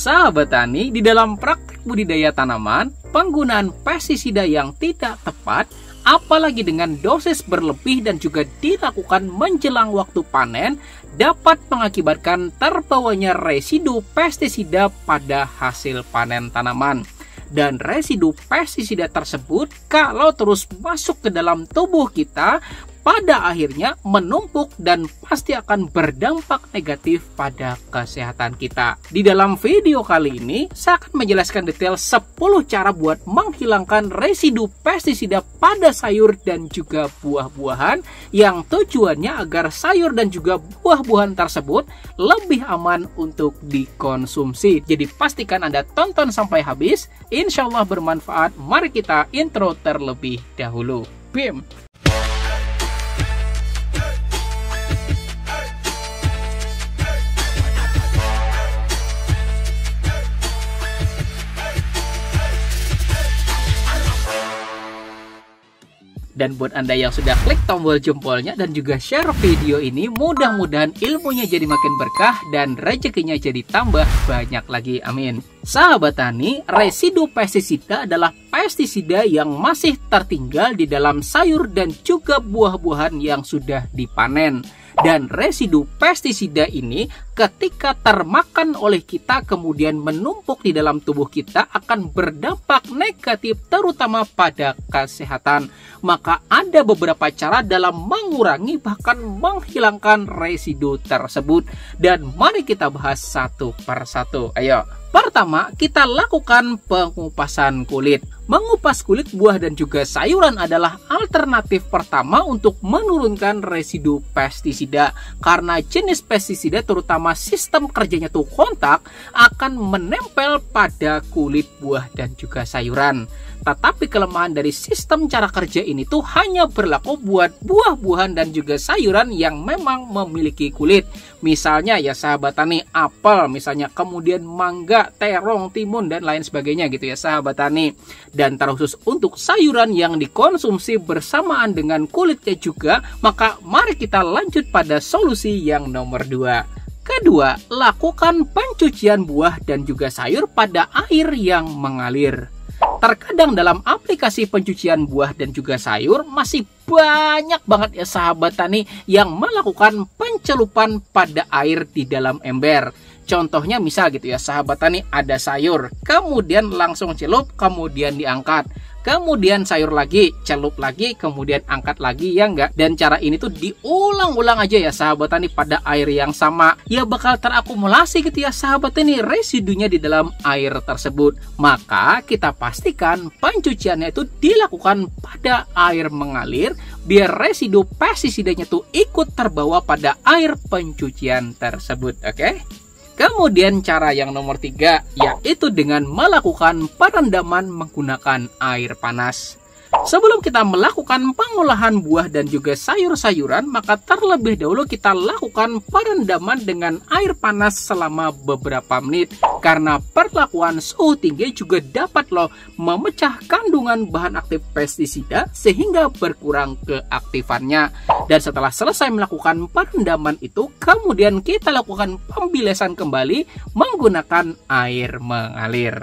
Sahabat tani, di dalam praktik budidaya tanaman, penggunaan pestisida yang tidak tepat, apalagi dengan dosis berlebih dan juga dilakukan menjelang waktu panen, dapat mengakibatkan terbawanya residu pestisida pada hasil panen tanaman. Dan residu pestisida tersebut kalau terus masuk ke dalam tubuh kita, pada akhirnya menumpuk dan pasti akan berdampak negatif pada kesehatan kita. Di dalam video kali ini, saya akan menjelaskan detail 10 cara buat menghilangkan residu pestisida pada sayur dan juga buah-buahan, yang tujuannya agar sayur dan juga buah-buahan tersebut lebih aman untuk dikonsumsi. Jadi pastikan Anda tonton sampai habis, insya Allah bermanfaat. Mari kita intro terlebih dahulu. Bim! Dan buat Anda yang sudah klik tombol jempolnya dan juga share video ini, mudah-mudahan ilmunya jadi makin berkah dan rezekinya jadi tambah banyak lagi. Amin. Sahabat tani, residu pestisida adalah pestisida yang masih tertinggal di dalam sayur dan juga buah-buahan yang sudah dipanen. Dan residu pestisida ini ketika termakan oleh kita kemudian menumpuk di dalam tubuh kita akan berdampak negatif terutama pada kesehatan. Maka ada beberapa cara dalam mengurangi bahkan menghilangkan residu tersebut. Dan mari kita bahas satu persatu. Ayo. Pertama, kita lakukan pengupasan kulit. Mengupas kulit buah dan juga sayuran adalah alternatif pertama untuk menurunkan residu pestisida. Karena jenis pestisida terutama sistem kerjanya tuh kontak akan menempel pada kulit buah dan juga sayuran. Tetapi kelemahan dari sistem cara kerja ini tuh hanya berlaku buat buah-buahan dan juga sayuran yang memang memiliki kulit. Misalnya ya sahabat tani, apel misalnya, kemudian mangga, terong, timun dan lain sebagainya gitu ya sahabat tani. Dan terkhusus untuk sayuran yang dikonsumsi bersamaan dengan kulitnya juga, maka mari kita lanjut pada solusi yang nomor 2. Kedua, lakukan pencucian buah dan juga sayur pada air yang mengalir. Terkadang dalam aplikasi pencucian buah dan juga sayur masih banyak banget ya sahabat tani yang melakukan pencelupan pada air di dalam ember. Contohnya misal gitu ya sahabat tani, ada sayur, kemudian langsung celup, kemudian diangkat. Kemudian sayur lagi, celup lagi, kemudian angkat lagi, ya enggak? Dan cara ini tuh diulang-ulang aja ya sahabat tani pada air yang sama. Ya bakal terakumulasi gitu ya sahabat tani residunya di dalam air tersebut. Maka kita pastikan pencuciannya itu dilakukan pada air mengalir biar residu pestisidanya tuh ikut terbawa pada air pencucian tersebut, oke? Kemudian cara yang nomor 3 yaitu dengan melakukan perendaman menggunakan air panas. Sebelum kita melakukan pengolahan buah dan juga sayur-sayuran, maka terlebih dahulu kita lakukan perendaman dengan air panas selama beberapa menit. Karena perlakuan suhu tinggi juga dapat memecah kandungan bahan aktif pestisida sehingga berkurang keaktifannya. Dan setelah selesai melakukan perendaman itu, kemudian kita lakukan pembilesan kembali menggunakan air mengalir.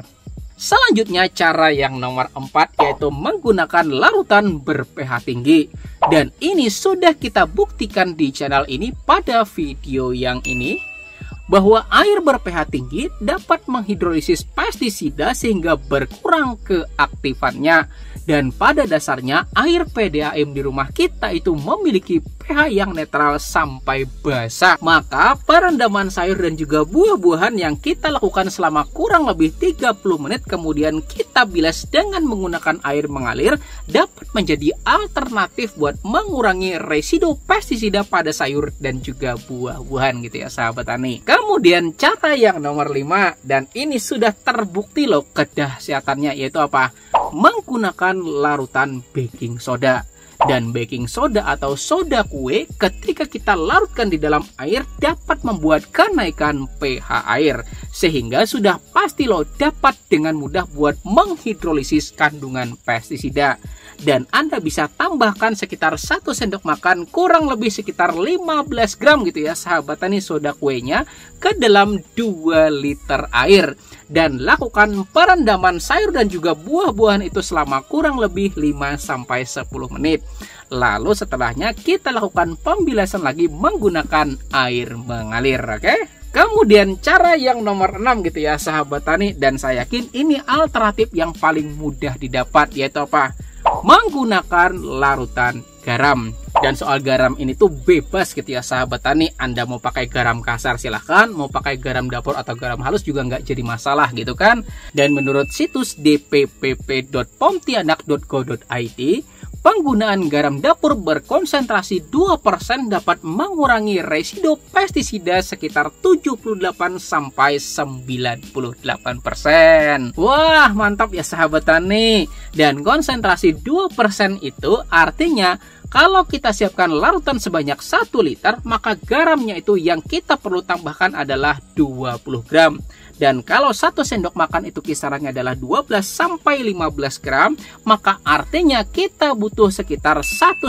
Selanjutnya cara yang nomor 4 yaitu menggunakan larutan ber-pH tinggi. Dan ini sudah kita buktikan di channel ini pada video yang ini, bahwa air ber-pH tinggi dapat menghidrolisis pestisida sehingga berkurang keaktifannya. Dan pada dasarnya air PDAM di rumah kita itu memiliki pH yang netral sampai basah. Maka perendaman sayur dan juga buah-buahan yang kita lakukan selama kurang lebih 30 menit kemudian kita bilas dengan menggunakan air mengalir dapat menjadi alternatif buat mengurangi residu pestisida pada sayur dan juga buah-buahan gitu ya sahabat tani. Kemudian cara yang nomor 5, dan ini sudah terbukti kedahsyatannya, yaitu apa? Menggunakan larutan baking soda. Dan baking soda atau soda kue ketika kita larutkan di dalam air dapat membuat kenaikan pH air, sehingga sudah pasti dapat dengan mudah buat menghidrolisis kandungan pestisida. dan Anda bisa tambahkan sekitar 1 sendok makan kurang lebih sekitar 15 gram gitu ya sahabat tani soda kuenya ke dalam 2 liter air. Dan lakukan perendaman sayur dan juga buah-buahan itu selama kurang lebih 5-10 menit. Lalu setelahnya kita lakukan pembilasan lagi menggunakan air mengalir, oke? Kemudian cara yang nomor 6 gitu ya sahabat tani, dan saya yakin ini alternatif yang paling mudah didapat, yaitu apa? Menggunakan larutan garam. Dan soal garam ini tuh bebas gitu ya sahabat tani. Anda mau pakai garam kasar silahkan, mau pakai garam dapur atau garam halus juga nggak jadi masalah gitu kan. Dan menurut situs dppp.pontianak.go.id, penggunaan garam dapur berkonsentrasi 2% dapat mengurangi residu pestisida sekitar 78-98%. Wah, mantap ya sahabat tani. Dan konsentrasi 2% itu artinya kalau kita siapkan larutan sebanyak 1 liter, maka garamnya itu yang kita perlu tambahkan adalah 20 gram. Dan kalau 1 sendok makan itu kisarannya adalah 12-15 gram, maka artinya kita butuh sekitar 1,5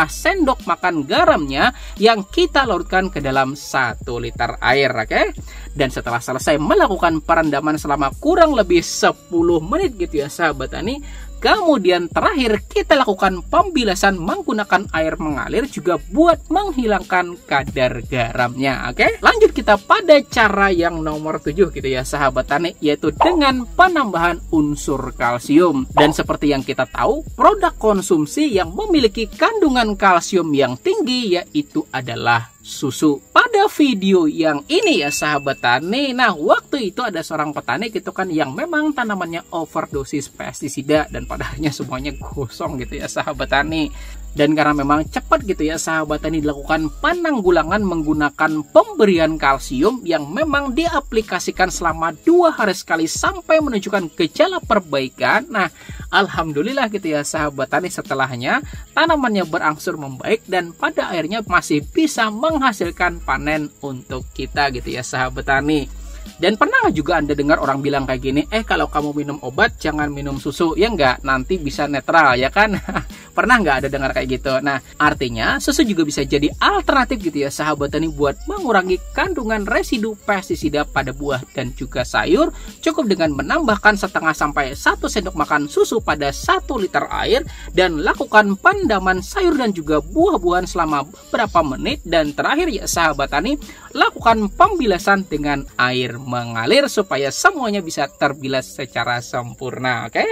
sendok makan garamnya yang kita larutkan ke dalam 1 liter air, oke? Dan setelah selesai melakukan perendaman selama kurang lebih 10 menit gitu ya sahabat tani, kemudian terakhir kita lakukan pembilasan menggunakan air mengalir juga buat menghilangkan kadar garamnya. Oke, lanjut kita pada cara yang nomor 7 gitu ya sahabat tani, yaitu dengan penambahan unsur kalsium. Dan seperti yang kita tahu, produk konsumsi yang memiliki kandungan kalsium yang tinggi yaitu adalah susu. Pada video yang ini ya sahabat tani, nah waktu itu ada seorang petani gitu kan yang memang tanamannya overdosis pestisida dan padahalnya semuanya gosong gitu ya sahabat tani. Dan karena memang cepat gitu ya sahabat tani dilakukan penanggulangan menggunakan pemberian kalsium yang memang diaplikasikan selama 2 hari sekali sampai menunjukkan gejala perbaikan. Nah, alhamdulillah gitu ya sahabat tani, setelahnya tanamannya berangsur membaik dan pada akhirnya masih bisa menghasilkan panen untuk kita gitu ya sahabat tani. Dan pernah juga Anda dengar orang bilang kayak gini, kalau kamu minum obat jangan minum susu, ya enggak, nanti bisa netral ya kan? Pernah nggak ada dengar kayak gitu? Nah, artinya susu juga bisa jadi alternatif gitu ya sahabat tani buat mengurangi kandungan residu pestisida pada buah dan juga sayur. Cukup dengan menambahkan 0,5-1 sendok makan susu pada 1 liter air dan lakukan pendaman sayur dan juga buah-buahan selama beberapa menit. Dan terakhir ya sahabat tani, lakukan pembilasan dengan air mengalir supaya semuanya bisa terbilas secara sempurna, oke?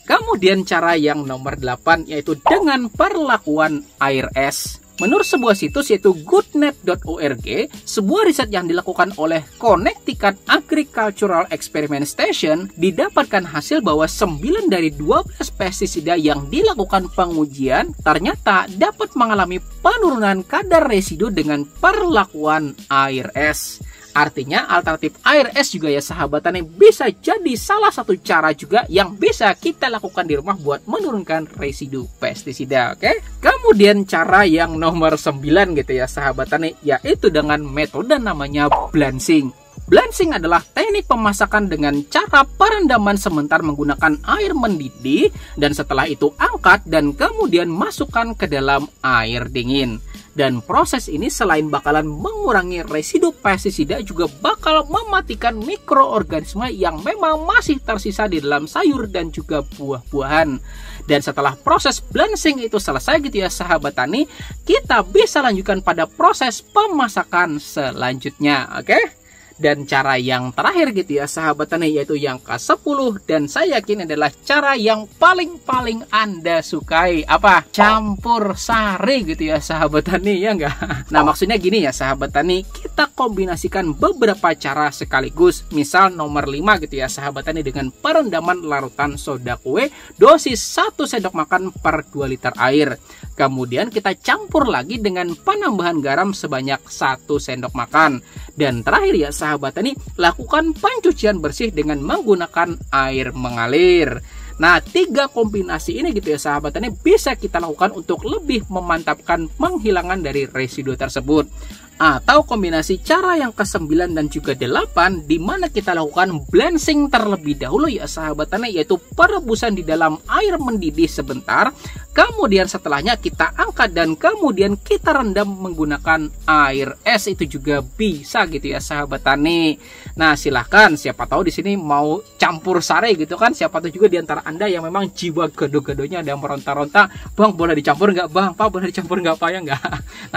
Kemudian cara yang nomor 8 yaitu dengan perlakuan air es. Menurut sebuah situs yaitu goodnet.org, sebuah riset yang dilakukan oleh Connecticut Agricultural Experiment Station didapatkan hasil bahwa 9 dari 12 pestisida yang dilakukan pengujian ternyata dapat mengalami penurunan kadar residu dengan perlakuan air es. Artinya alternatif air es juga ya sahabat tani bisa jadi salah satu cara juga yang bisa kita lakukan di rumah buat menurunkan residu pestisida, oke? Kemudian cara yang nomor 9 gitu ya sahabat tani, yaitu dengan metode namanya blanching. Blanching adalah teknik pemasakan dengan cara perendaman sebentar menggunakan air mendidih dan setelah itu angkat dan kemudian masukkan ke dalam air dingin. Dan proses ini selain bakalan mengurangi residu pestisida juga bakal mematikan mikroorganisme yang memang masih tersisa di dalam sayur dan juga buah-buahan. Dan setelah proses blanching itu selesai gitu ya sahabat tani, kita bisa lanjutkan pada proses pemasakan selanjutnya, oke? Dan cara yang terakhir gitu ya sahabat tani, yaitu yang ke-10 dan saya yakin adalah cara yang paling Anda sukai. Apa? Campur sari gitu ya sahabat tani, ya enggak? Nah maksudnya gini ya sahabat tani, kita kombinasikan beberapa cara sekaligus. Misal nomor 5 gitu ya sahabat tani, dengan perendaman larutan soda kue dosis 1 sendok makan per 2 liter air. Kemudian kita campur lagi dengan penambahan garam sebanyak 1 sendok makan. Dan terakhir ya sahabat tani, lakukan pencucian bersih dengan menggunakan air mengalir. Nah, 3 kombinasi ini gitu ya sahabat tani bisa kita lakukan untuk lebih memantapkan penghilangan dari residu tersebut. atau kombinasi cara yang ke-9 dan juga 8 di mana kita lakukan blanching terlebih dahulu ya sahabat tani, yaitu perebusan di dalam air mendidih sebentar. Kemudian setelahnya kita angkat dan kemudian kita rendam menggunakan air es, itu juga bisa gitu ya sahabat tani. Nah, silahkan siapa tahu di sini mau campur sari gitu kan. Siapa tahu juga di antara Anda yang memang jiwa gado-gadonya ada yang meronta-ronta, "Bang, boleh dicampur nggak, Bang? Pak, boleh dicampur nggak, Pak?" Ya nggak.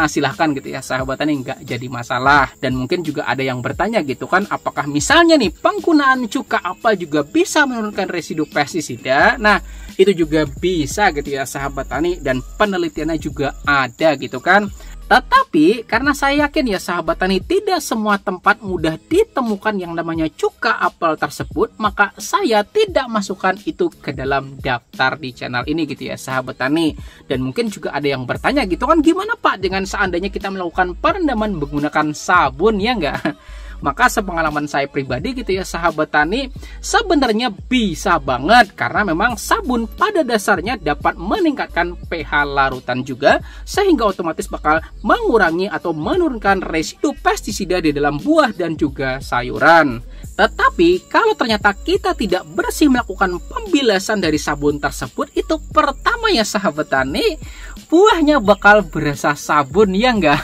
Nah, silahkan gitu ya sahabat tani, nggak jadi masalah. Dan mungkin juga ada yang bertanya gitu kan, apakah misalnya nih penggunaan cuka apel juga bisa menurunkan residu pestisida? Nah, itu juga bisa gitu ya sahabat tani, dan penelitiannya juga ada gitu kan. Tetapi karena saya yakin ya sahabat tani, tidak semua tempat mudah ditemukan yang namanya cuka apel tersebut, maka saya tidak masukkan itu ke dalam daftar di channel ini gitu ya sahabat tani. Dan mungkin juga ada yang bertanya gitu kan, gimana Pak dengan seandainya kita melakukan perendaman menggunakan sabun, ya enggak? Maka sepengalaman saya pribadi gitu ya sahabat tani, sebenarnya bisa banget, karena memang sabun pada dasarnya dapat meningkatkan pH larutan juga, sehingga otomatis bakal mengurangi atau menurunkan residu pestisida di dalam buah dan juga sayuran. Tetapi kalau ternyata kita tidak bersih melakukan pembilasan dari sabun tersebut, itu pertama ya sahabat tani, buahnya bakal berasa sabun, ya enggak?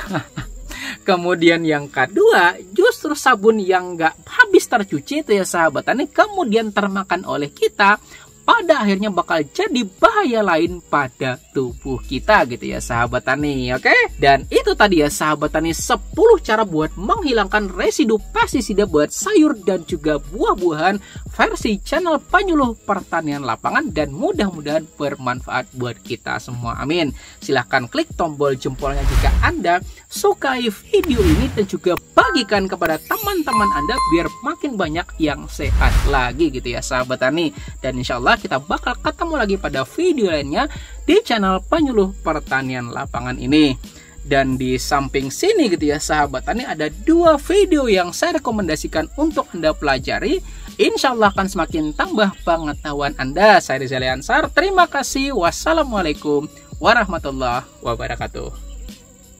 Kemudian yang kedua, justru sabun yang nggak habis tercuci itu ya sahabat tani, kemudian termakan oleh kita, pada akhirnya bakal jadi bahaya lain pada tubuh kita gitu ya sahabat tani. Oke? Dan itu tadi ya sahabat tani, 10 cara buat menghilangkan residu pestisida buat sayur dan juga buah-buahan versi channel Penyuluh Pertanian Lapangan, dan mudah-mudahan bermanfaat buat kita semua. Amin. Silahkan klik tombol jempolnya jika Anda sukai video ini, dan juga bagikan kepada teman-teman Anda biar makin banyak yang sehat lagi gitu ya sahabat tani. Dan insya Allah kita bakal ketemu lagi pada video lainnya di channel Penyuluh Pertanian Lapangan ini. Dan di samping sini gitu ya sahabat tani, ada 2 video yang saya rekomendasikan untuk Anda pelajari. Insya Allah akan semakin tambah pengetahuan Anda. Saya Rizal Ansar, terima kasih. Wassalamualaikum warahmatullahi wabarakatuh.